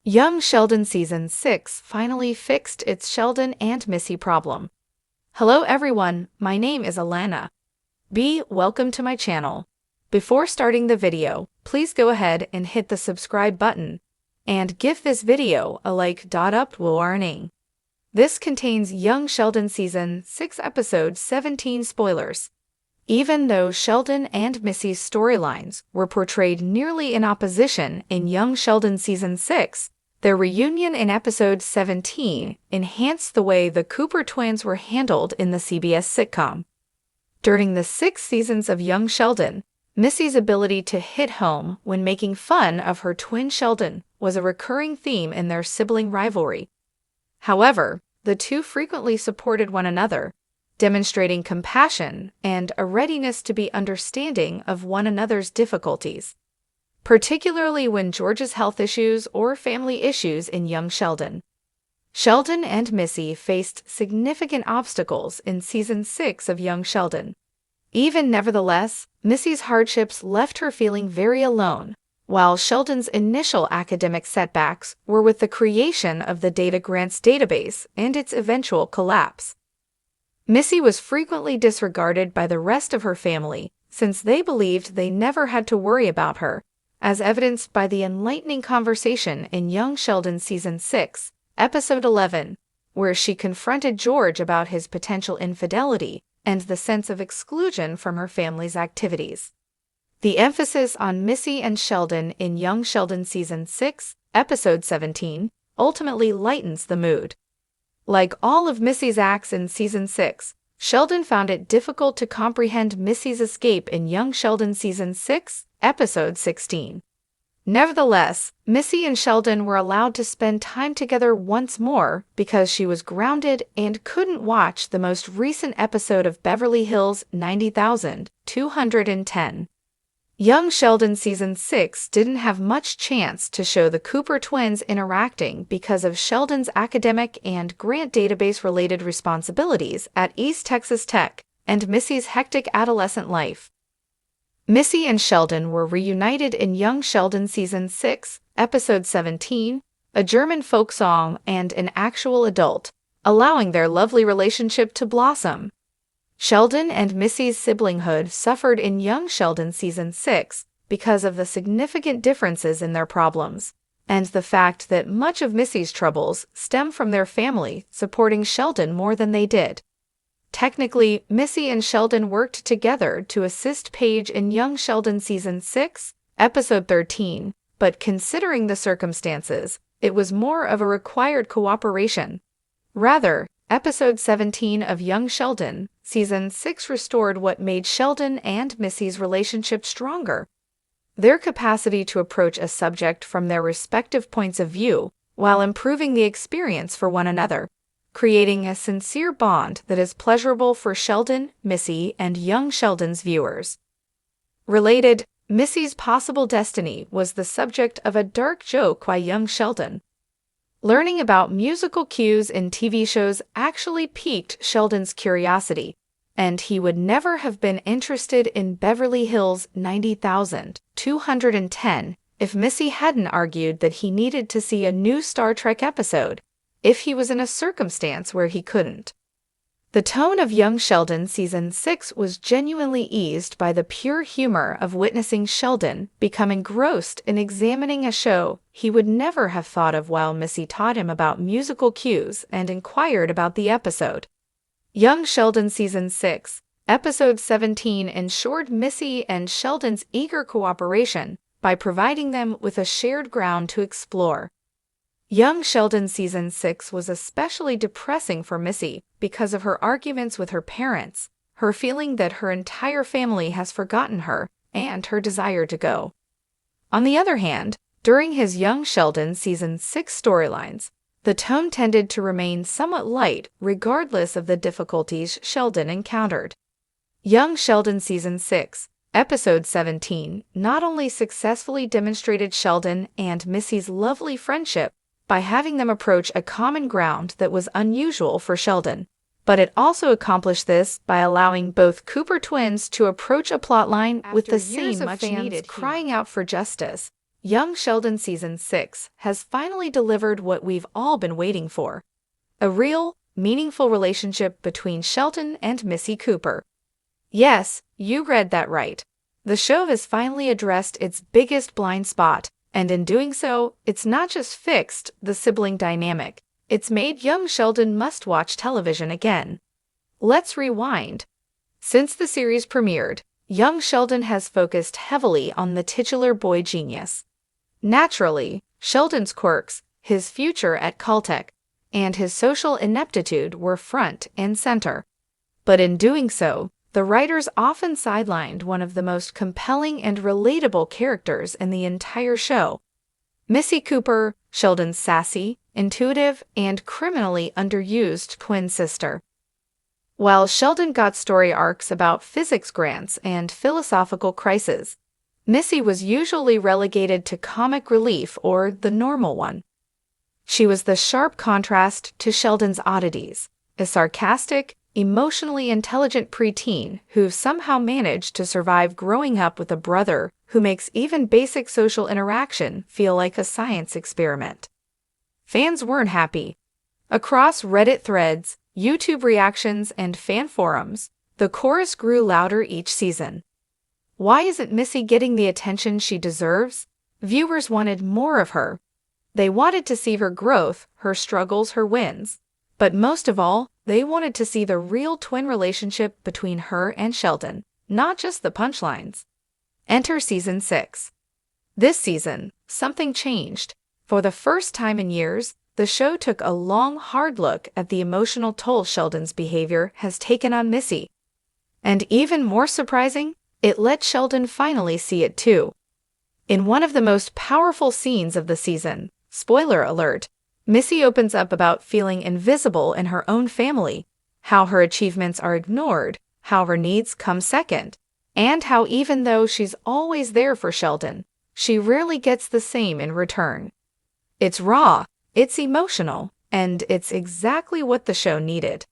Young Sheldon Season 6 finally fixed its Sheldon and Missy problem. Hello everyone, my name is Alana. Welcome to my channel. Before starting the video, please go ahead and hit the subscribe button and give this video a like. Up warning. This contains Young Sheldon Season 6 Episode 17 spoilers. Even though Sheldon and Missy's storylines were portrayed nearly in opposition in Young Sheldon Season 6, their reunion in Episode 17 enhanced the way the Cooper twins were handled in the CBS sitcom. During the 6 seasons of Young Sheldon, Missy's ability to hit home when making fun of her twin Sheldon was a recurring theme in their sibling rivalry. However, the two frequently supported one another, demonstrating compassion and a readiness to be understanding of one another's difficulties, particularly when George's health issues or family issues in Young Sheldon. Sheldon and Missy faced significant obstacles in Season 6 of Young Sheldon. Nevertheless, Missy's hardships left her feeling very alone, while Sheldon's initial academic setbacks were with the creation of the data grants database and its eventual collapse. Missy was frequently disregarded by the rest of her family since they believed they never had to worry about her, as evidenced by the enlightening conversation in Young Sheldon Season 6, Episode 11, where she confronted George about his potential infidelity and the sense of exclusion from her family's activities. The emphasis on Missy and Sheldon in Young Sheldon Season 6, Episode 17, ultimately lightens the mood. Like all of Missy's acts in Season 6, Sheldon found it difficult to comprehend Missy's escape in Young Sheldon Season 6, Episode 16. Nevertheless, Missy and Sheldon were allowed to spend time together once more because she was grounded and couldn't watch the most recent episode of Beverly Hills 90,210. Young Sheldon Season 6 didn't have much chance to show the Cooper twins interacting because of Sheldon's academic and grant database-related responsibilities at East Texas Tech and Missy's hectic adolescent life. Missy and Sheldon were reunited in Young Sheldon Season 6, Episode 17, a German folk song and an actual adult, allowing their lovely relationship to blossom. Sheldon and Missy's siblinghood suffered in Young Sheldon Season 6 because of the significant differences in their problems, and the fact that much of Missy's troubles stem from their family supporting Sheldon more than they did. Technically, Missy and Sheldon worked together to assist Paige in Young Sheldon Season 6, Episode 13, but considering the circumstances, it was more of a required cooperation. Rather, Episode 17 of Young Sheldon Season 6 restored what made Sheldon and Missy's relationship stronger: their capacity to approach a subject from their respective points of view while improving the experience for one another, creating a sincere bond that is pleasurable for Sheldon, Missy, and Young Sheldon's viewers. Related, Missy's possible destiny was the subject of a dark joke by Young Sheldon. Learning about musical cues in TV shows actually piqued Sheldon's curiosity, and he would never have been interested in Beverly Hills 90,210 if Missy hadn't argued that he needed to see a new Star Trek episode if he was in a circumstance where he couldn't. The tone of Young Sheldon Season 6 was genuinely eased by the pure humor of witnessing Sheldon become engrossed in examining a show he would never have thought of while Missy taught him about musical cues and inquired about the episode. Young Sheldon Season 6, Episode 17 ensured Missy and Sheldon's eager cooperation by providing them with a shared ground to explore. Young Sheldon Season 6 was especially depressing for Missy because of her arguments with her parents, her feeling that her entire family has forgotten her, and her desire to go. On the other hand, during his Young Sheldon Season 6 storylines, the tone tended to remain somewhat light regardless of the difficulties Sheldon encountered. Young Sheldon Season 6, Episode 17 not only successfully demonstrated Sheldon and Missy's lovely friendship by having them approach a common ground that was unusual for Sheldon, but it also accomplished this by allowing both Cooper twins to approach a plotline with the same much-needed crying out for justice. Young Sheldon Season 6 has finally delivered what we've all been waiting for. A real, meaningful relationship between Sheldon and Missy Cooper. Yes, you read that right. The show has finally addressed its biggest blind spot, and in doing so, it's not just fixed the sibling dynamic, it's made young Sheldon must-watch television again. Let's rewind. Since the series premiered, young Sheldon has focused heavily on the titular boy genius. Naturally, Sheldon's quirks, his future at Caltech, and his social ineptitude were front and center. But in doing so, the writers often sidelined one of the most compelling and relatable characters in the entire show. Missy Cooper, Sheldon's sassy, intuitive, and criminally underused twin sister. While Sheldon got story arcs about physics grants and philosophical crises, Missy was usually relegated to comic relief or the normal one. She was the sharp contrast to Sheldon's oddities, a sarcastic, emotionally intelligent preteen who somehow managed to survive growing up with a brother who makes even basic social interaction feel like a science experiment. Fans weren't happy. Across Reddit threads, YouTube reactions, and fan forums, the chorus grew louder each season. Why isn't Missy getting the attention she deserves? Viewers wanted more of her. They wanted to see her growth, her struggles, her wins. But most of all, they wanted to see the real twin relationship between her and Sheldon, not just the punchlines. Enter Season 6. This season, something changed. For the first time in years, the show took a long, hard look at the emotional toll Sheldon's behavior has taken on Missy. And even more surprising, it let Sheldon finally see it too. In one of the most powerful scenes of the season, spoiler alert, Missy opens up about feeling invisible in her own family, how her achievements are ignored, how her needs come second, and how even though she's always there for Sheldon, she rarely gets the same in return. It's raw, it's emotional, and it's exactly what the show needed.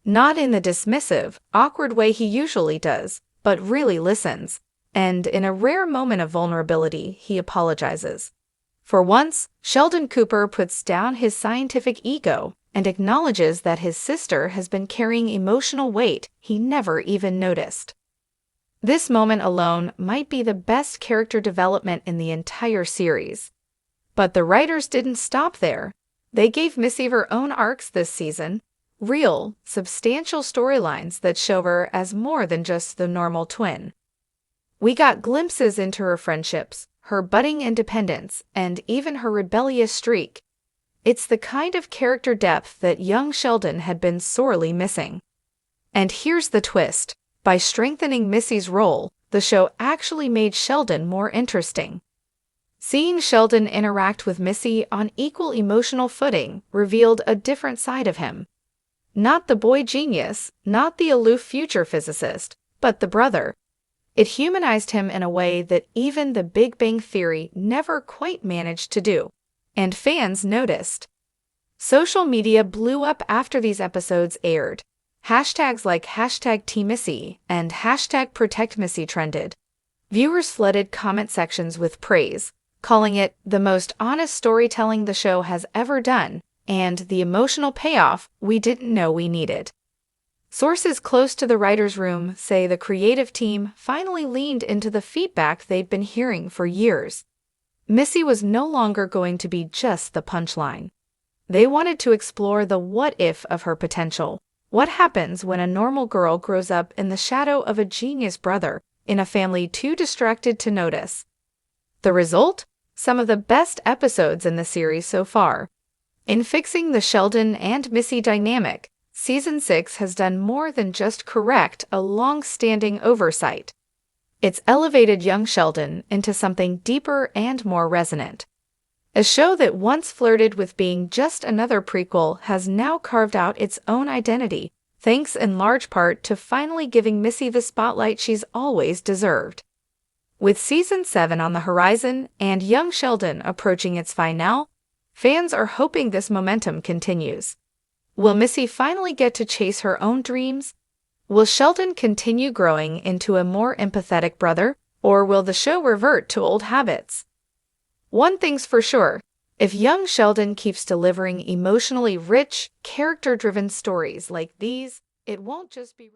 Not in the dismissive, awkward way he usually does, but really listens, and in a rare moment of vulnerability, he apologizes. For once, Sheldon Cooper puts down his scientific ego and acknowledges that his sister has been carrying emotional weight he never even noticed. This moment alone might be the best character development in the entire series. But the writers didn't stop there. They gave Missy her own arcs this season, real, substantial storylines that show her as more than just the normal twin. We got glimpses into her friendships, her budding independence, and even her rebellious streak. It's the kind of character depth that young Sheldon had been sorely missing. And here's the twist. By strengthening Missy's role, the show actually made Sheldon more interesting. Seeing Sheldon interact with Missy on equal emotional footing revealed a different side of him. Not the boy genius, not the aloof future physicist, but the brother. It humanized him in a way that even The Big Bang Theory never quite managed to do. And fans noticed. Social media blew up after these episodes aired. Hashtags like #TeamMissy and #ProtectMissy trended. Viewers flooded comment sections with praise, calling it the most honest storytelling the show has ever done, and the emotional payoff we didn't know we needed. Sources close to the writer's room say the creative team finally leaned into the feedback they'd been hearing for years. Missy was no longer going to be just the punchline. They wanted to explore the what-if of her potential. What happens when a normal girl grows up in the shadow of a genius brother, in a family too distracted to notice? The result? Some of the best episodes in the series so far. In fixing the Sheldon and Missy dynamic, Season 6 has done more than just correct a long-standing oversight. It's elevated young Sheldon into something deeper and more resonant. A show that once flirted with being just another prequel has now carved out its own identity, thanks in large part to finally giving Missy the spotlight she's always deserved. With Season 7 on the horizon and young Sheldon approaching its finale, fans are hoping this momentum continues. Will Missy finally get to chase her own dreams? Will Sheldon continue growing into a more empathetic brother, or will the show revert to old habits? One thing's for sure, if young Sheldon keeps delivering emotionally rich, character-driven stories like these, it won't just be